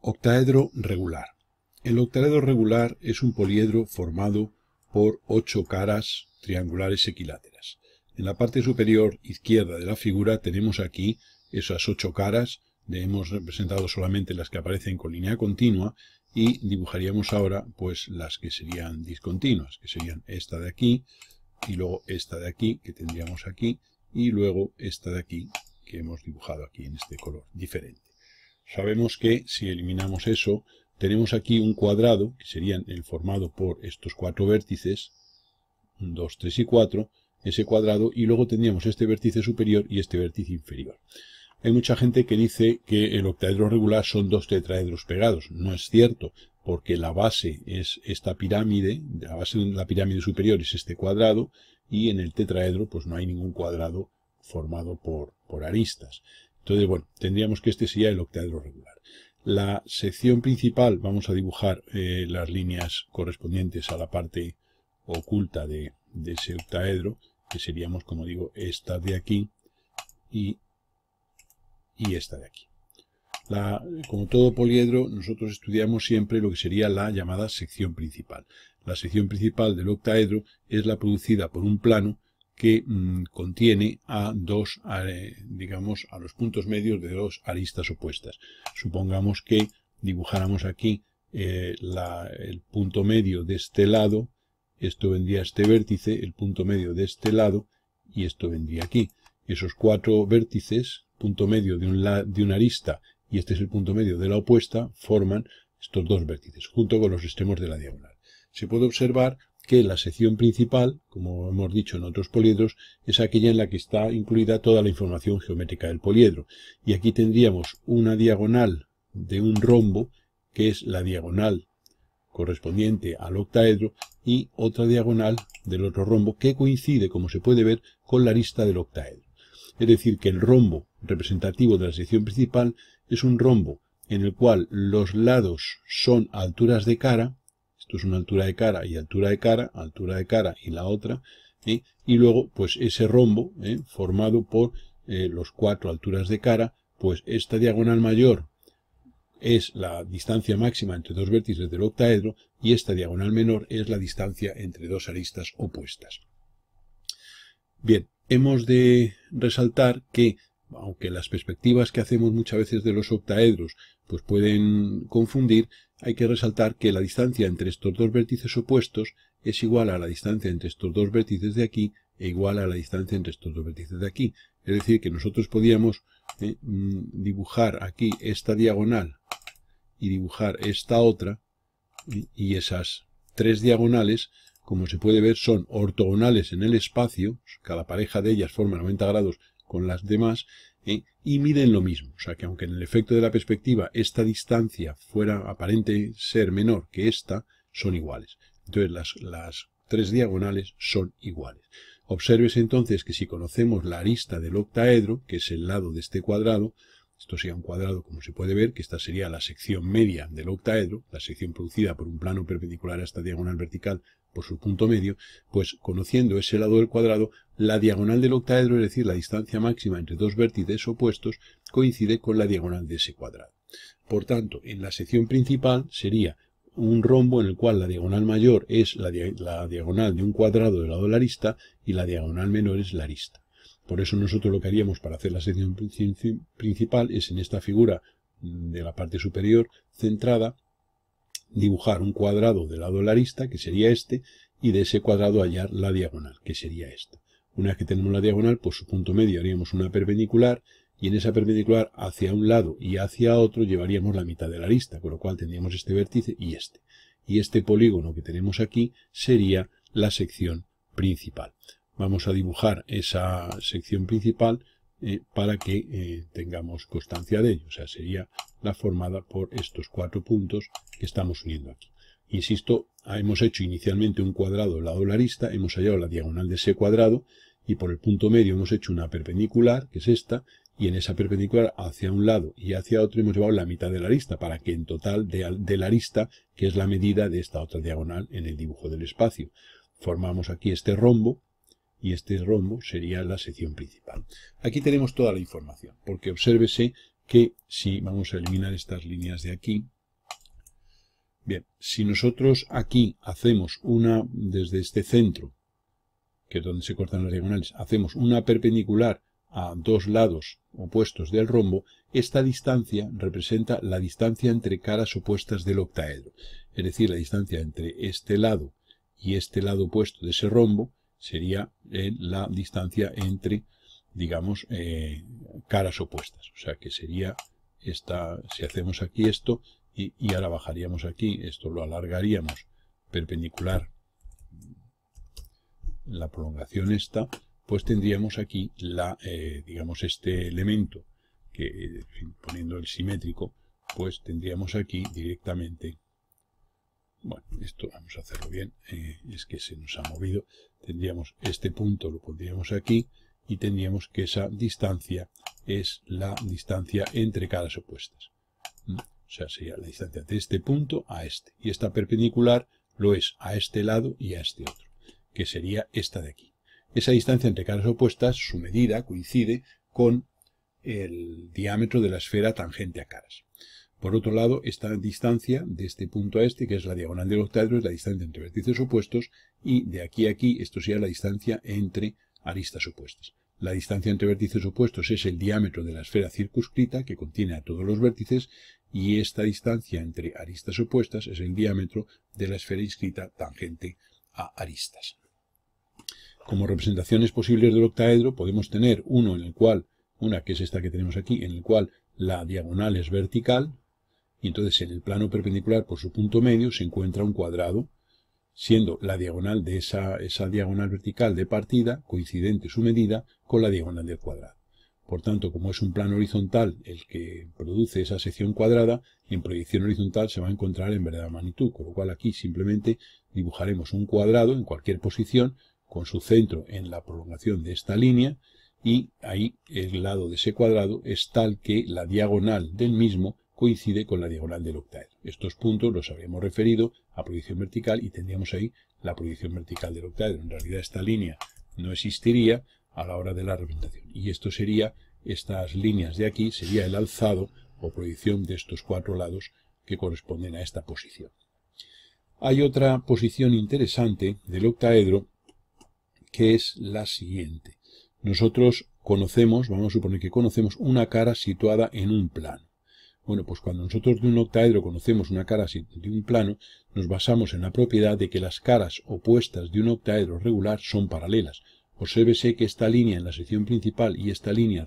Octaedro regular. El octaedro regular es un poliedro formado por 8 caras triangulares equiláteras. En la parte superior izquierda de la figura tenemos aquí esas 8 caras. Hemos representado solamente las que aparecen con línea continua y dibujaríamos ahora pues las que serían discontinuas, que serían esta de aquí y luego esta de aquí que tendríamos aquí y luego esta de aquí que hemos dibujado aquí en este color diferente. Sabemos que si eliminamos eso, tenemos aquí un cuadrado, que serían el formado por estos 4 vértices, 1, 2, 3 y 4, ese cuadrado, y luego tendríamos este vértice superior y este vértice inferior. Hay mucha gente que dice que el octaedro regular son 2 tetraedros pegados. No es cierto, porque la base es esta pirámide, la base de la pirámide superior es este cuadrado, y en el tetraedro pues no hay ningún cuadrado formado por aristas. Entonces, bueno, tendríamos que este sería el octaedro regular. La sección principal, vamos a dibujar las líneas correspondientes a la parte oculta de ese octaedro, que seríamos, como digo, esta de aquí y esta de aquí. Como todo poliedro, nosotros estudiamos siempre lo que sería la llamada sección principal. La sección principal del octaedro es la producida por un plano que contiene a digamos, a los puntos medios de 2 aristas opuestas. Supongamos que dibujáramos aquí el punto medio de este lado, esto vendría a este vértice, el punto medio de este lado, y esto vendría aquí. Esos 4 vértices, punto medio de una arista, y este es el punto medio de la opuesta, forman estos 2 vértices, junto con los extremos de la diagonal. Se puede observar que la sección principal, como hemos dicho en otros poliedros, es aquella en la que está incluida toda la información geométrica del poliedro. Y aquí tendríamos una diagonal de un rombo, que es la diagonal correspondiente al octaedro, y otra diagonal del otro rombo, que coincide, como se puede ver, con la arista del octaedro. Es decir, que el rombo representativo de la sección principal es un rombo en el cual los lados son alturas de cara. Esto es una altura de cara y altura de cara y la otra, y luego pues ese rombo formado por los 4 alturas de cara, pues esta diagonal mayor es la distancia máxima entre 2 vértices del octaedro y esta diagonal menor es la distancia entre 2 aristas opuestas. Bien, hemos de resaltar que aunque las perspectivas que hacemos muchas veces de los octaedros pues pueden confundir, hay que resaltar que la distancia entre estos 2 vértices opuestos es igual a la distancia entre estos 2 vértices de aquí e igual a la distancia entre estos 2 vértices de aquí. Es decir, que nosotros podíamos dibujar aquí esta diagonal y dibujar esta otra, y esas 3 diagonales, como se puede ver, son ortogonales en el espacio. Cada pareja de ellas forma 90 grados con las demás, y miden lo mismo. O sea que aunque en el efecto de la perspectiva esta distancia fuera aparente ser menor que esta, son iguales. Entonces las 3 diagonales son iguales. Obsérvese entonces que si conocemos la arista del octaedro, que es el lado de este cuadrado, esto sería un cuadrado, como se puede ver, que esta sería la sección media del octaedro, la sección producida por un plano perpendicular a esta diagonal vertical por su punto medio, pues conociendo ese lado del cuadrado, la diagonal del octaedro, es decir, la distancia máxima entre 2 vértices opuestos, coincide con la diagonal de ese cuadrado. Por tanto, en la sección principal sería un rombo en el cual la diagonal mayor es la diagonal de un cuadrado del lado de la arista y la diagonal menor es la arista. Por eso nosotros lo que haríamos para hacer la sección principal es en esta figura de la parte superior centrada, dibujar un cuadrado del lado de la arista, que sería este, y de ese cuadrado hallar la diagonal, que sería esta. Una vez que tenemos la diagonal, por su punto medio haríamos una perpendicular, y en esa perpendicular hacia un lado y hacia otro llevaríamos la mitad de la arista, con lo cual tendríamos este vértice y este. Y este polígono que tenemos aquí sería la sección principal. Vamos a dibujar esa sección principal para que tengamos constancia de ello. O sea, sería la formada por estos 4 puntos que estamos uniendo aquí. Insisto, hemos hecho inicialmente un cuadrado del lado de la arista, hemos hallado la diagonal de ese cuadrado y por el punto medio hemos hecho una perpendicular, que es esta, y en esa perpendicular hacia un lado y hacia otro hemos llevado la mitad de la arista, para que en total de la arista, que es la medida de esta otra diagonal en el dibujo del espacio, formamos aquí este rombo, y este rombo sería la sección principal. Aquí tenemos toda la información, porque obsérvese que si vamos a eliminar estas líneas de aquí, Bien, si nosotros aquí hacemos desde este centro, que es donde se cortan las diagonales, hacemos una perpendicular a dos lados opuestos del rombo, esta distancia representa la distancia entre caras opuestas del octaedro. Es decir, la distancia entre este lado y este lado opuesto de ese rombo sería la distancia entre, digamos, caras opuestas. O sea que sería esta, si hacemos aquí esto, y ahora bajaríamos aquí, esto lo alargaríamos perpendicular, la prolongación esta, pues tendríamos aquí digamos, este elemento, que poniendo el simétrico, pues tendríamos aquí directamente, bueno, esto vamos a hacerlo bien, es que se nos ha movido, tendríamos este punto, lo pondríamos aquí, y tendríamos que esa distancia es la distancia entre caras opuestas. O sea, sería la distancia de este punto a este. Y esta perpendicular lo es a este lado y a este otro, que sería esta de aquí. Esa distancia entre caras opuestas, su medida coincide con el diámetro de la esfera tangente a caras. Por otro lado, esta distancia de este punto a este, que es la diagonal del octaedro, es la distancia entre vértices opuestos, y de aquí a aquí, esto sería la distancia entre aristas opuestas. La distancia entre vértices opuestos es el diámetro de la esfera circunscrita, que contiene a todos los vértices, y esta distancia entre aristas opuestas es el diámetro de la esfera inscrita tangente a aristas. Como representaciones posibles del octaedro podemos tener uno en el cual, una que es esta que tenemos aquí, en el cual la diagonal es vertical, y entonces en el plano perpendicular por su punto medio se encuentra un cuadrado, siendo la diagonal de esa diagonal vertical de partida coincidente su medida con la diagonal del cuadrado. Por tanto, como es un plano horizontal el que produce esa sección cuadrada, en proyección horizontal se va a encontrar en verdadera magnitud, con lo cual aquí simplemente dibujaremos un cuadrado en cualquier posición con su centro en la prolongación de esta línea, y ahí el lado de ese cuadrado es tal que la diagonal del mismo coincide con la diagonal del octaedro. Estos puntos los habríamos referido a proyección vertical y tendríamos ahí la proyección vertical del octaedro. En realidad esta línea no existiría a la hora de la representación. Y esto sería, estas líneas de aquí, sería el alzado o proyección de estos cuatro lados que corresponden a esta posición. Hay otra posición interesante del octaedro que es la siguiente. Nosotros conocemos, vamos a suponer que conocemos una cara situada en un plano. Bueno, pues cuando nosotros de un octaedro conocemos una cara de un plano, nos basamos en la propiedad de que las caras opuestas de un octaedro regular son paralelas. Obsérvese que esta línea en la sección principal y esta línea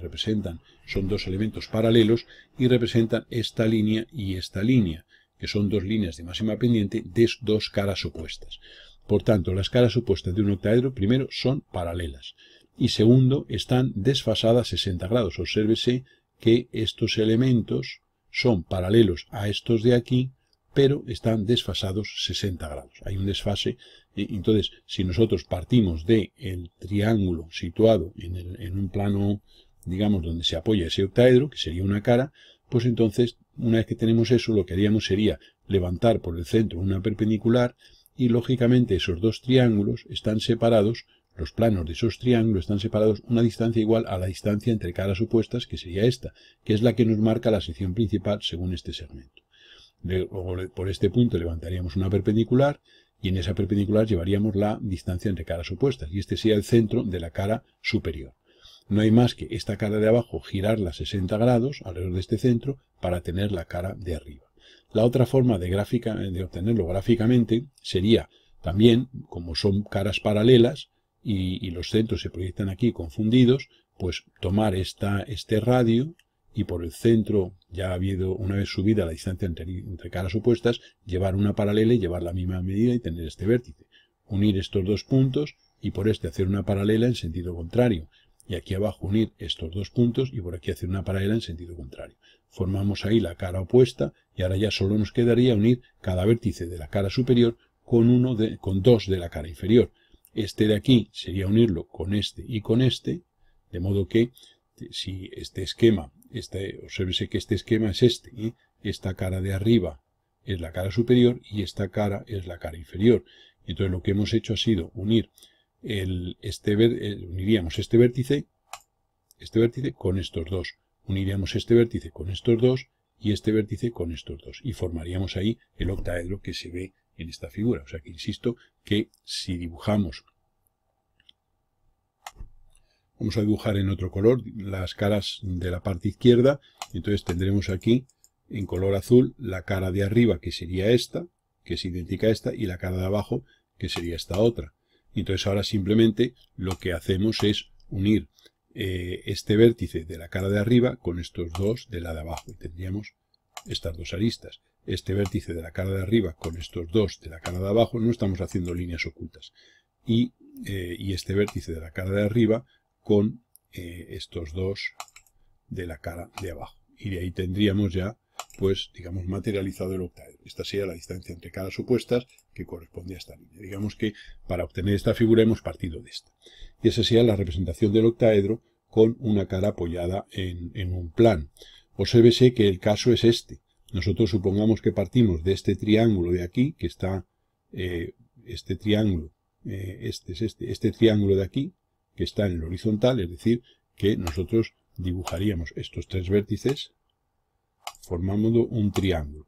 son dos elementos paralelos y representan esta línea y esta línea, que son dos líneas de máxima pendiente de dos caras opuestas. Por tanto, las caras opuestas de un octaedro, primero, son paralelas y segundo, están desfasadas 60 grados. Obsérvese que estos elementos son paralelos a estos de aquí, pero están desfasados 60 grados. Hay un desfase. Entonces, si nosotros partimos del triángulo situado en un plano, digamos, donde se apoya ese octaedro, que sería una cara, pues entonces, una vez que tenemos eso, lo que haríamos sería levantar por el centro una perpendicular y, lógicamente, esos dos triángulos están separados, los planos de esos triángulos están separados una distancia igual a la distancia entre caras opuestas, que sería esta, que es la que nos marca la sección principal según este segmento. Luego, por este punto levantaríamos una perpendicular y en esa perpendicular llevaríamos la distancia entre caras opuestas, y este sería el centro de la cara superior. No hay más que esta cara de abajo girarla 60 grados alrededor de este centro para tener la cara de arriba. La otra forma de obtenerlo gráficamente sería también, como son caras paralelas y los centros se proyectan aquí confundidos, pues tomar este radio y por el centro, ya ha habido una vez subida la distancia entre caras opuestas, llevar una paralela y llevar la misma medida y tener este vértice. Unir estos dos puntos y por este hacer una paralela en sentido contrario. Y aquí abajo unir estos dos puntos y por aquí hacer una paralela en sentido contrario. Formamos ahí la cara opuesta y ahora ya solo nos quedaría unir cada vértice de la cara superior con dos de la cara inferior. Este de aquí sería unirlo con este y con este, de modo que si este esquema, obsérvese que este esquema es este, esta cara de arriba es la cara superior y esta cara es la cara inferior. Entonces lo que hemos hecho ha sido unir uniríamos este vértice con estos dos, uniríamos este vértice con estos dos y este vértice con estos dos. Y formaríamos ahí el octaedro que se ve en esta figura. O sea que insisto que si dibujamos, vamos a dibujar en otro color las caras de la parte izquierda, entonces tendremos aquí en color azul la cara de arriba, que sería esta, que es idéntica a esta, y la cara de abajo, que sería esta otra. Y entonces ahora simplemente lo que hacemos es unir este vértice de la cara de arriba con estos dos de la de abajo. Y tendríamos estas dos aristas. Este vértice de la cara de arriba con estos dos de la cara de abajo, no estamos haciendo líneas ocultas. Y este vértice de la cara de arriba con estos dos de la cara de abajo. Y de ahí tendríamos ya, pues, digamos, materializado el octaedro. Esta sería la distancia entre caras opuestas que corresponde a esta línea. Digamos que para obtener esta figura hemos partido de esta. Y esa sería la representación del octaedro con una cara apoyada en un plano. Obsérvese que el caso es este. Nosotros supongamos que partimos de este triángulo de aquí, que está este triángulo, este triángulo de aquí, que está en el horizontal, es decir, que nosotros dibujaríamos estos tres vértices formando un triángulo.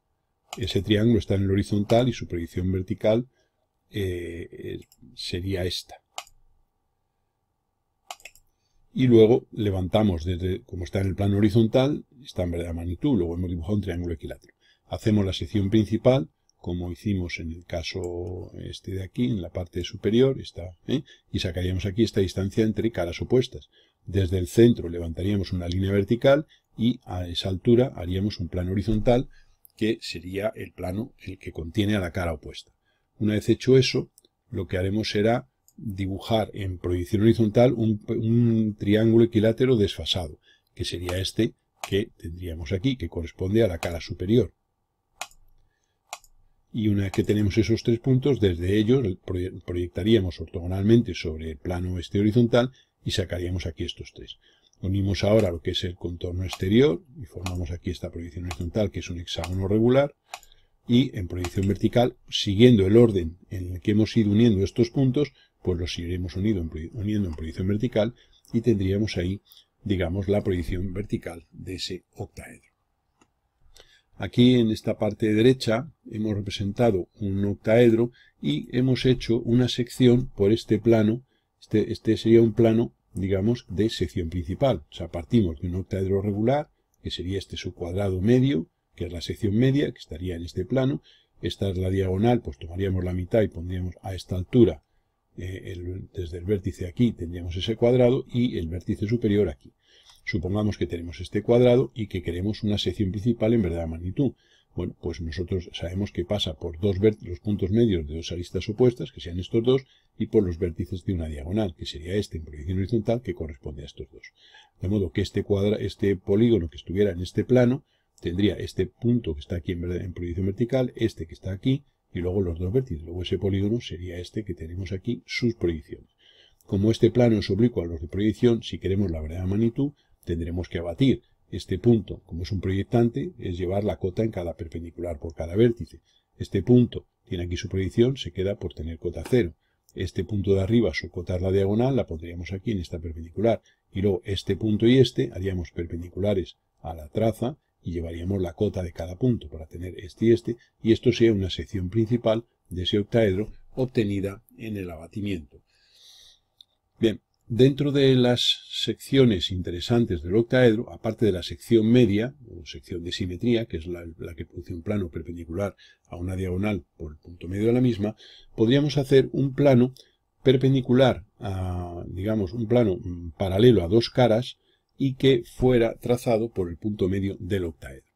Ese triángulo está en el horizontal y su proyección vertical sería esta. Y luego levantamos desde, como está en el plano horizontal, está en verdadera magnitud, luego hemos dibujado un triángulo equilátero. Hacemos la sección principal, como hicimos en el caso este de aquí, en la parte superior, y sacaríamos aquí esta distancia entre caras opuestas. Desde el centro levantaríamos una línea vertical y a esa altura haríamos un plano horizontal, que sería el plano el que contiene a la cara opuesta. Una vez hecho eso, lo que haremos será dibujar en proyección horizontal un triángulo equilátero desfasado, que sería este que tendríamos aquí, que corresponde a la cara superior. Y una vez que tenemos esos tres puntos, desde ellos proyectaríamos ortogonalmente sobre el plano este horizontal y sacaríamos aquí estos tres. Unimos ahora lo que es el contorno exterior y formamos aquí esta proyección horizontal, que es un hexágono regular, y en proyección vertical, siguiendo el orden en el que hemos ido uniendo estos puntos, pues los iremos uniendo en proyección vertical y tendríamos ahí, digamos, la proyección vertical de ese octaedro. Aquí en esta parte derecha hemos representado un octaedro y hemos hecho una sección por este plano. Este sería un plano, digamos, de sección principal. O sea, partimos de un octaedro regular, que sería este subcuadrado medio, que es la sección media, que estaría en este plano. Esta es la diagonal, pues tomaríamos la mitad y pondríamos a esta altura, desde el vértice aquí tendríamos ese cuadrado y el vértice superior aquí. Supongamos que tenemos este cuadrado y que queremos una sección principal en verdadera magnitud. Bueno, pues nosotros sabemos que pasa por los puntos medios de dos aristas opuestas, que sean estos dos, y por los vértices de una diagonal, que sería este en proyección horizontal, que corresponde a estos dos. De modo que este polígono que estuviera en este plano tendría este punto que está aquí en proyección vertical, este que está aquí, y luego los dos vértices. Luego ese polígono sería este que tenemos aquí, sus proyecciones. Como este plano es oblicuo a los de proyección, si queremos la verdadera magnitud, tendremos que abatir este punto. Como es un proyectante, es llevar la cota en cada perpendicular por cada vértice. Este punto tiene aquí su proyección, se queda por tener cota 0. Este punto de arriba, su cota es la diagonal, la pondríamos aquí en esta perpendicular. Y luego este punto y este haríamos perpendiculares a la traza y llevaríamos la cota de cada punto para tener este y esto sería una sección principal de ese octaedro obtenida en el abatimiento. Bien, dentro de las secciones interesantes del octaedro, aparte de la sección media, o sección de simetría, que es la que produce un plano perpendicular a una diagonal por el punto medio de la misma, podríamos hacer un plano perpendicular digamos, un plano paralelo a dos caras y que fuera trazado por el punto medio del octaedro.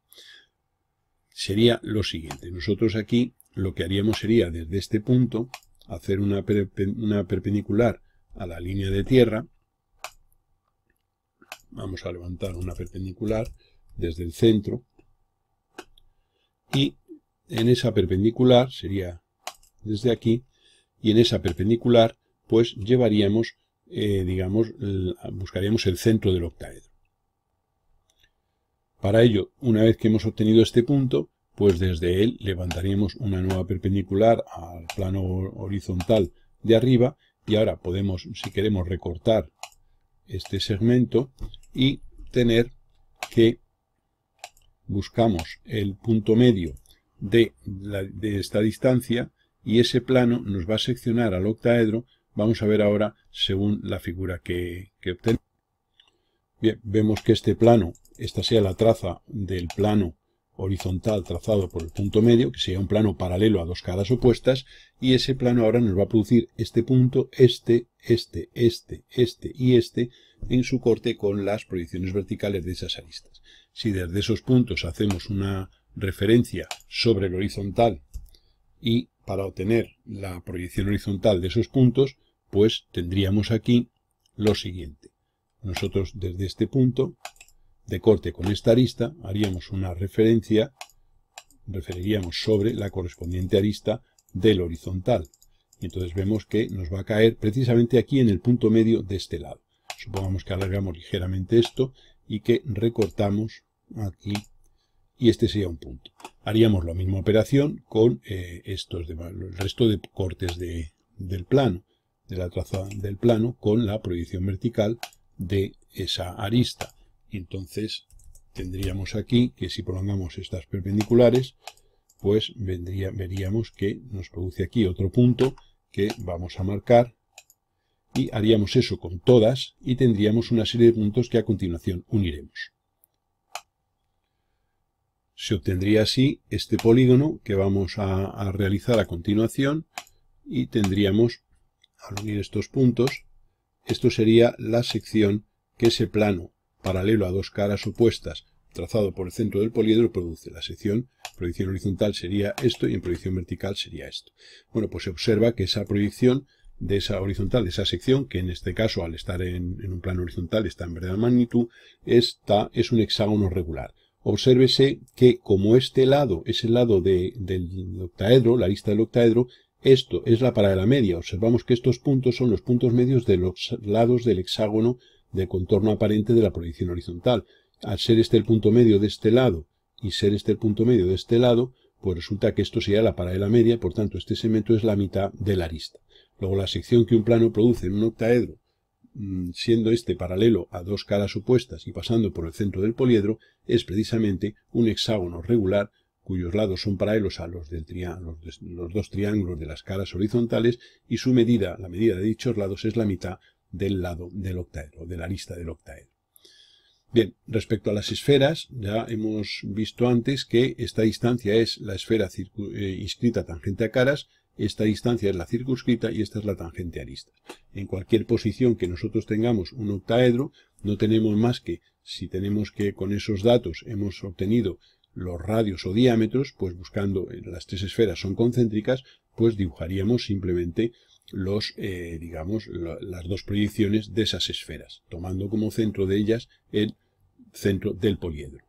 Sería lo siguiente. Nosotros aquí lo que haríamos sería desde este punto hacer una perpendicular a la línea de tierra. Vamos a levantar una perpendicular desde el centro y en esa perpendicular sería desde aquí y en esa perpendicular pues llevaríamos digamos, buscaríamos el centro del octaedro. Para ello, una vez que hemos obtenido este punto, pues desde él levantaríamos una nueva perpendicular al plano horizontal de arriba y ahora podemos, si queremos, recortar este segmento y tener que buscamos el punto medio de esta distancia y ese plano nos va a seccionar al octaedro. Vamos a ver ahora según la figura que obtenemos. Bien, vemos que este plano, esta sea la traza del plano horizontal trazado por el punto medio, que sería un plano paralelo a dos caras opuestas, y ese plano ahora nos va a producir este punto, este y este, en su corte con las proyecciones verticales de esas aristas. Si desde esos puntos hacemos una referencia sobre el horizontal y para obtener la proyección horizontal de esos puntos, pues tendríamos aquí lo siguiente. Nosotros desde este punto de corte con esta arista haríamos una referiríamos sobre la correspondiente arista del horizontal. Y entonces vemos que nos va a caer precisamente aquí en el punto medio de este lado. Supongamos que alargamos ligeramente esto y que recortamos aquí y este sería un punto. Haríamos la misma operación con el resto de cortes del plano, de la traza del plano con la proyección vertical de esa arista. Entonces tendríamos aquí que si prolongamos estas perpendiculares, pues veríamos que nos produce aquí otro punto que vamos a marcar y haríamos eso con todas y tendríamos una serie de puntos que a continuación uniremos. Se obtendría así este polígono que vamos a realizar a continuación y tendríamos, al unir estos puntos, esto sería la sección que ese plano paralelo a dos caras opuestas trazado por el centro del poliedro produce. La sección, proyección horizontal sería esto y en proyección vertical sería esto. Bueno, pues se observa que esa proyección de esa horizontal, de esa sección, que en este caso al estar en un plano horizontal está en verdadera magnitud, es un hexágono regular. Obsérvese que como este lado es el lado del octaedro, la arista del octaedro, esto es la paralela media. Observamos que estos puntos son los puntos medios de los lados del hexágono de contorno aparente de la proyección horizontal. Al ser este el punto medio de este lado y ser este el punto medio de este lado, pues resulta que esto sería la paralela media, por tanto este segmento es la mitad de la arista. Luego la sección que un plano produce en un octaedro, siendo este paralelo a dos caras opuestas y pasando por el centro del poliedro, es precisamente un hexágono regular cuyos lados son paralelos a los dos triángulos de las caras horizontales y su medida, la medida de dichos lados, es la mitad del lado del octaedro, de la arista del octaedro. Bien, respecto a las esferas, ya hemos visto antes que esta distancia es la esfera inscrita tangente a caras, esta distancia es la circunscrita y esta es la tangente a aristas. En cualquier posición que nosotros tengamos un octaedro, no tenemos más que, si tenemos que con esos datos hemos obtenido los radios o diámetros, pues buscando las tres esferas son concéntricas, pues dibujaríamos simplemente las dos proyecciones de esas esferas, tomando como centro de ellas el centro del poliedro.